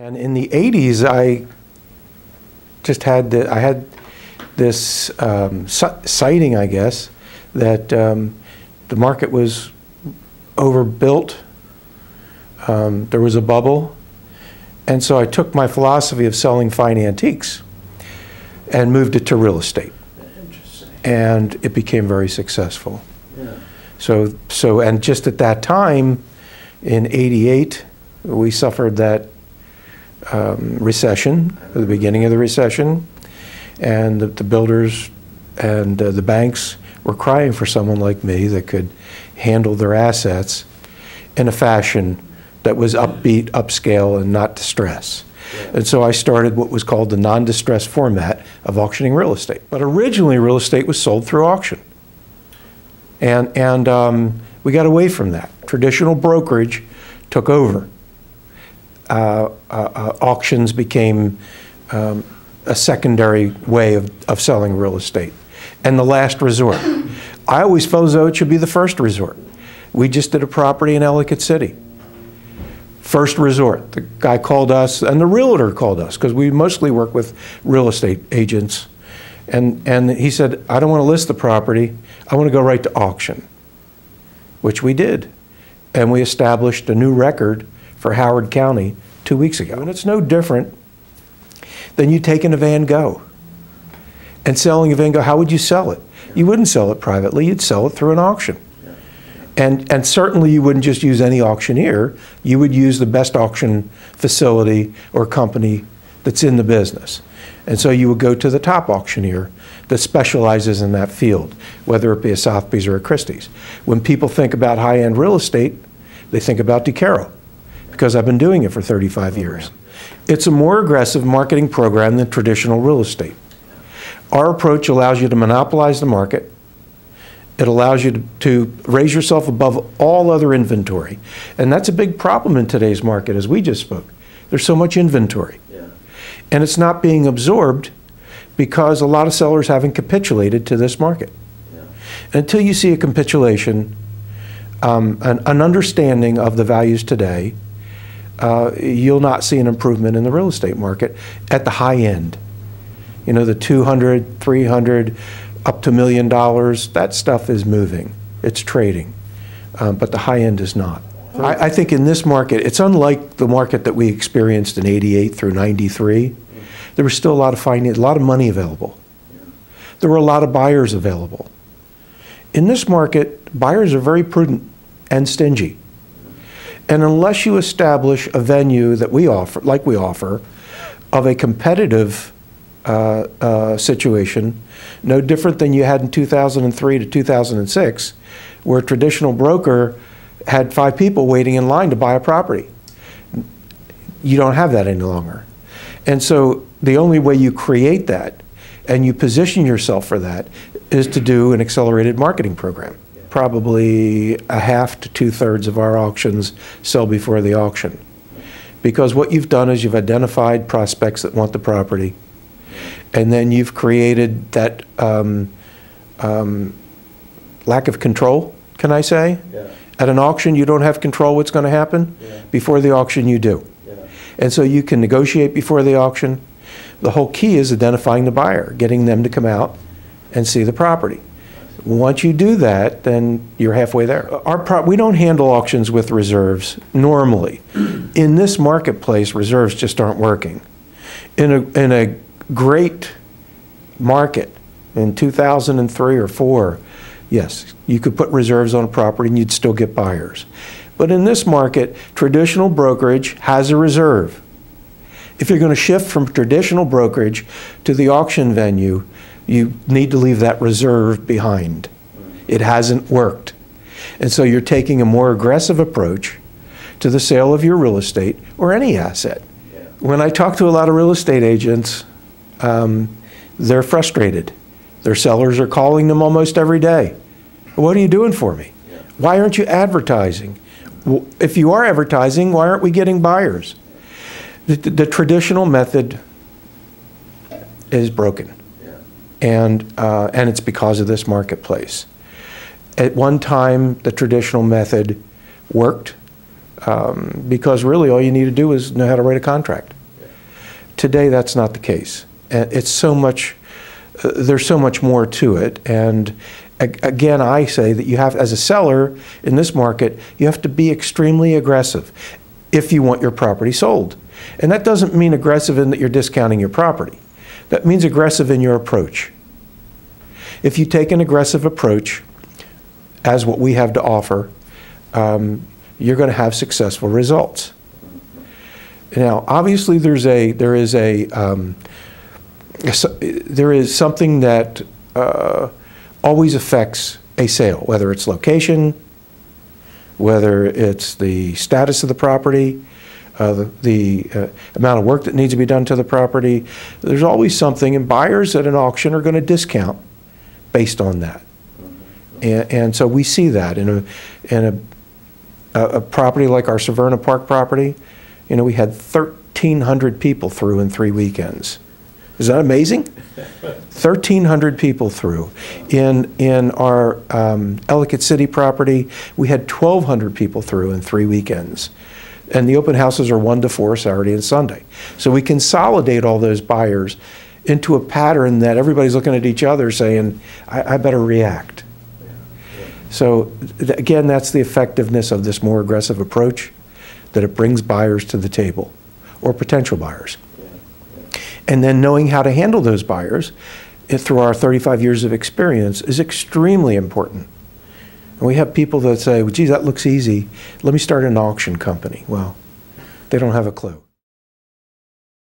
And in the 80s, I had this sighting, I guess, that the market was overbuilt. There was a bubble. And so I took my philosophy of selling fine antiques and moved it to real estate. Interesting. And it became very successful. Yeah. And just at that time, in '88, we suffered that recession, the beginning of the recession, and the builders and the banks were crying for someone like me that could handle their assets in a fashion that was upbeat, upscale, and not distress. Yeah. And so I started what was called the non-distress format of auctioning real estate. But originally, real estate was sold through auction. And we got away from that. Traditional brokerage took over. Auctions became a secondary way of selling real estate. And the last resort. I always felt as though it should be the first resort. We just did a property in Ellicott City. First resort. The guy called us, and the realtor called us, because we mostly work with real estate agents. And he said, I don't want to list the property. I want to go right to auction, which we did. And we established a new record for Howard County 2 weeks ago. And it's no different than you taking a Van Gogh and selling a Van Gogh. How would you sell it? You wouldn't sell it privately. You'd sell it through an auction. And certainly you wouldn't just use any auctioneer. You would use the best auction facility or company that's in the business. And so you would go to the top auctioneer that specializes in that field, whether it be a Sotheby's or a Christie's. When people think about high-end real estate, they think about DeCaro, because I've been doing it for 35 years. It's a more aggressive marketing program than traditional real estate. Our approach allows you to monopolize the market. It allows you to raise yourself above all other inventory. And that's a big problem in today's market, as we just spoke. There's so much inventory. Yeah. And it's not being absorbed because a lot of sellers haven't capitulated to this market. Yeah. And until you see a capitulation, an understanding of the values today, you'll not see an improvement in the real estate market at the high end. You know, the 200, 300, up to $1 million, that stuff is moving. It's trading. But the high end is not. I think in this market, it's unlike the market that we experienced in '88 through '93. There was still a lot of money available. There were a lot of buyers available. In this market, buyers are very prudent and stingy. And unless you establish a venue that we offer, like we offer, of a competitive situation, no different than you had in 2003 to 2006, where a traditional broker had 5 people waiting in line to buy a property. You don't have that any longer. And so the only way you create that and you position yourself for that is to do an accelerated marketing program. Probably a half to 2/3 of our auctions sell before the auction. Because what you've done is you've identified prospects that want the property, and then you've created that lack of control, can I say? Yeah. At an auction, you don't have control what's going to happen. Yeah. Before the auction, you do. Yeah. And so you can negotiate before the auction. The whole key is identifying the buyer, getting them to come out and see the property. Once you do that, then you're halfway there. We don't handle auctions with reserves normally. In this marketplace, reserves just aren't working. In a great market in 2003 or 4, yes, you could put reserves on a property and you'd still get buyers. But in this market, traditional brokerage has a reserve. If you're going to shift from traditional brokerage to the auction venue, you need to leave that reserve behind. It hasn't worked. And so you're taking a more aggressive approach to the sale of your real estate or any asset. Yeah. When I talk to a lot of real estate agents, they're frustrated. Their sellers are calling them almost every day. What are you doing for me? Yeah. Why aren't you advertising? Well, if you are advertising, why aren't we getting buyers? The traditional method is broken. And it's because of this marketplace. At one time, the traditional method worked. because really all you need to do is know how to write a contract. Today, that's not the case. It's so much, there's so much more to it. And again, I say that you have, as a seller in this market, you have to be extremely aggressive if you want your property sold. And that doesn't mean aggressive in that you're discounting your property. That means aggressive in your approach. If you take an aggressive approach, as what we have to offer, you're going to have successful results. Now, obviously, there is something that always affects a sale, whether it's location, whether it's the status of the property, the amount of work that needs to be done to the property. There's always something, and buyers at an auction are going to discount based on that. And so we see that in a property like our Severna Park property. You know, we had 1,300 people through in 3 weekends. Is that amazing? 1,300 people through. In our Ellicott City property, we had 1,200 people through in 3 weekends. And the open houses are 1 to 4, Saturday and Sunday. So we consolidate all those buyers into a pattern that everybody's looking at each other saying, I better react. So again, that's the effectiveness of this more aggressive approach, that it brings buyers to the table, or potential buyers. And then knowing how to handle those buyers through our 35 years of experience is extremely important. And we have people that say, well, geez, that looks easy. Let me start an auction company. Well, they don't have a clue.